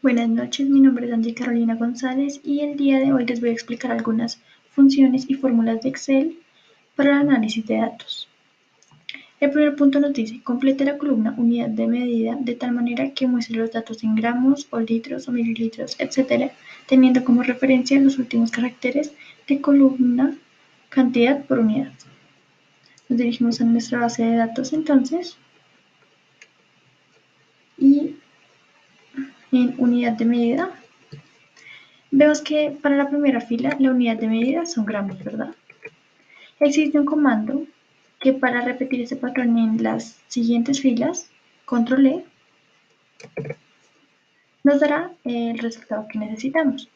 Buenas noches, mi nombre es Angie Carolina González y el día de hoy les voy a explicar algunas funciones y fórmulas de Excel para el análisis de datos. El primer punto nos dice, complete la columna unidad de medida de tal manera que muestre los datos en gramos o litros o mililitros, etc., teniendo como referencia los últimos caracteres de columna cantidad por unidad. Nos dirigimos a nuestra base de datos entonces y en unidad de medida vemos que para la primera fila la unidad de medida son gramos, ¿verdad? Existe un comando que para repetir ese patrón en las siguientes filas, control E, nos dará el resultado que necesitamos.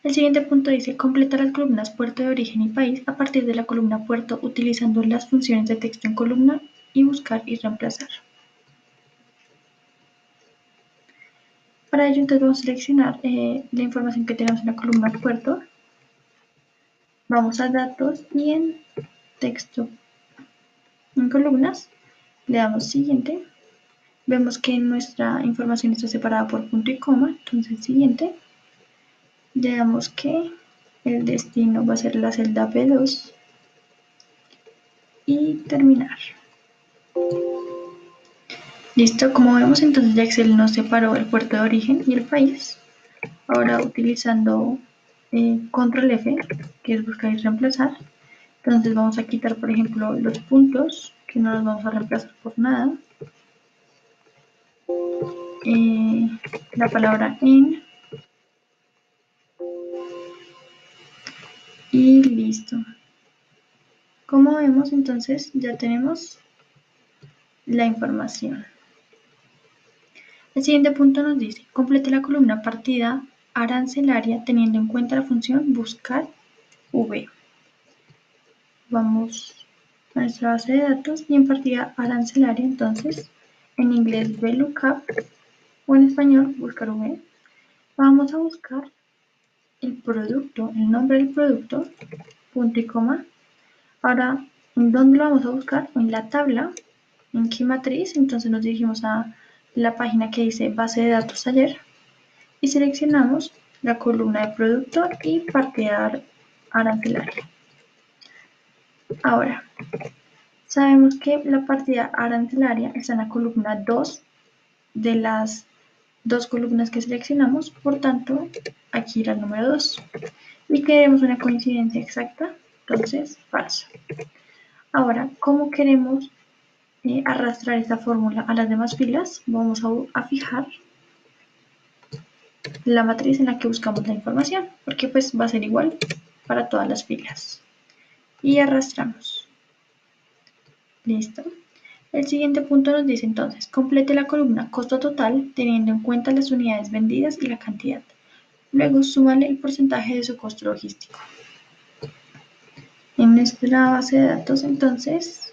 El siguiente punto dice, completa las columnas puerto de origen y país a partir de la columna puerto utilizando las funciones de texto en columna y buscar y reemplazar. Para ello entonces vamos a seleccionar la información que tenemos en la columna puerto, vamos a datos y en texto en columnas le damos siguiente. Vemos que nuestra información está separada por punto y coma, entonces siguiente, le damos que el destino va a ser la celda B2 y terminar. Listo, como vemos entonces ya Excel nos separó el puerto de origen y el país. Ahora utilizando control F, que es buscar y reemplazar, entonces vamos a quitar por ejemplo los puntos, que no los vamos a reemplazar por nada. La palabra en y listo. Como vemos entonces ya tenemos la información. El siguiente punto nos dice, complete la columna partida arancelaria teniendo en cuenta la función buscar V. Vamos a nuestra base de datos y en partida arancelaria entonces en inglés VLOOKUP o en español buscar V. Vamos a buscar el producto, el nombre del producto, punto y coma. Ahora, ¿en dónde lo vamos a buscar? En la tabla. ¿En qué matriz? Entonces nos dirigimos a la página que dice base de datos taller y seleccionamos la columna de producto y partida arancelaria. Ahora, sabemos que la partida arancelaria está en la columna 2 de las dos columnas que seleccionamos, por tanto, aquí irá el número 2. Y queremos una coincidencia exacta, entonces falso. Ahora, ¿cómo queremos arrastrar esta fórmula a las demás filas? Vamos a fijar la matriz en la que buscamos la información, porque pues va a ser igual para todas las filas. Y arrastramos. Listo. El siguiente punto nos dice entonces, complete la columna costo total teniendo en cuenta las unidades vendidas y la cantidad. Luego súmale el porcentaje de su costo logístico. En nuestra base de datos entonces,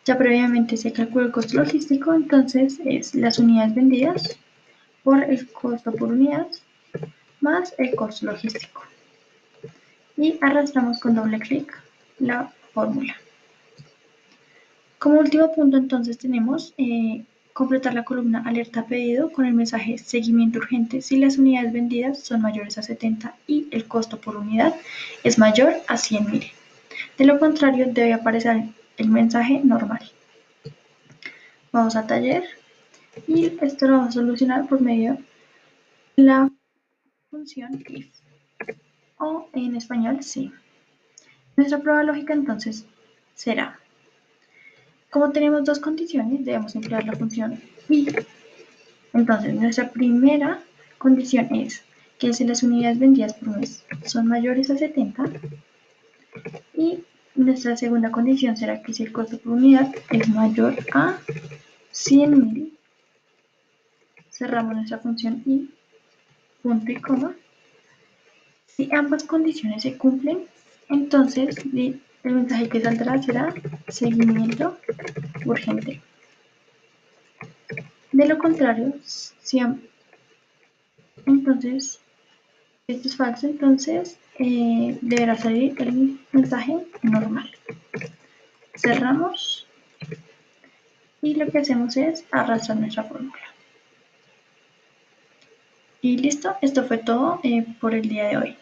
ya previamente se calculó el costo logístico, entonces es las unidades vendidas por el costo por unidad más el costo logístico. Y arrastramos con doble clic la fórmula. Como último punto entonces tenemos completar la columna alerta pedido con el mensaje seguimiento urgente si las unidades vendidas son mayores a 70 y el costo por unidad es mayor a 100.000. De lo contrario debe aparecer el mensaje normal. Vamos a taller y esto lo vamos a solucionar por medio de la función if o en español sí. Nuestra prueba lógica entonces será, como tenemos dos condiciones, debemos emplear la función if. Entonces, nuestra primera condición es que si las unidades vendidas por mes son mayores a 70 y nuestra segunda condición será que si el costo por unidad es mayor a 100.000, cerramos nuestra función y punto y coma. Si ambas condiciones se cumplen, entonces el mensaje que saldrá será seguimiento urgente. De lo contrario, si entonces esto es falso, entonces deberá salir el mensaje normal. Cerramos y lo que hacemos es arrastrar nuestra fórmula. Y listo, esto fue todo por el día de hoy.